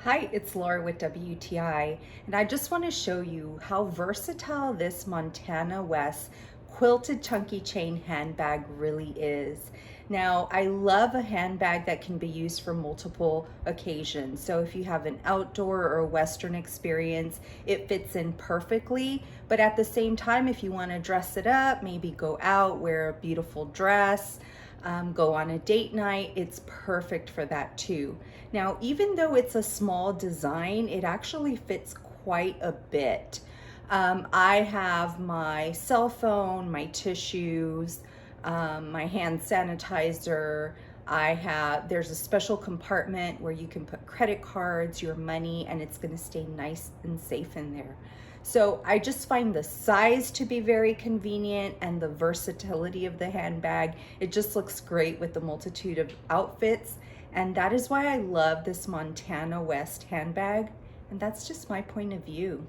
Hi, it's Laura with WTI, and I just want to show you how versatile this Montana West quilted chunky chain handbag really is. Now, I love a handbag that can be used for multiple occasions. So if you have an outdoor or Western experience, it fits in perfectly. But at the same time, if you want to dress it up, maybe go out, wear a beautiful dress, go on a date night, it's perfect for that too. Now, even though it's a small design, it actually fits quite a bit. I have my cell phone, my tissues, my hand sanitizer. There's a special compartment where you can put credit cards, your money, and it's gonna stay nice and safe in there. So I just find the size to be very convenient and the versatility of the handbag. It just looks great with the multitude of outfits. And that is why I love this Montana West handbag. And that's just my point of view.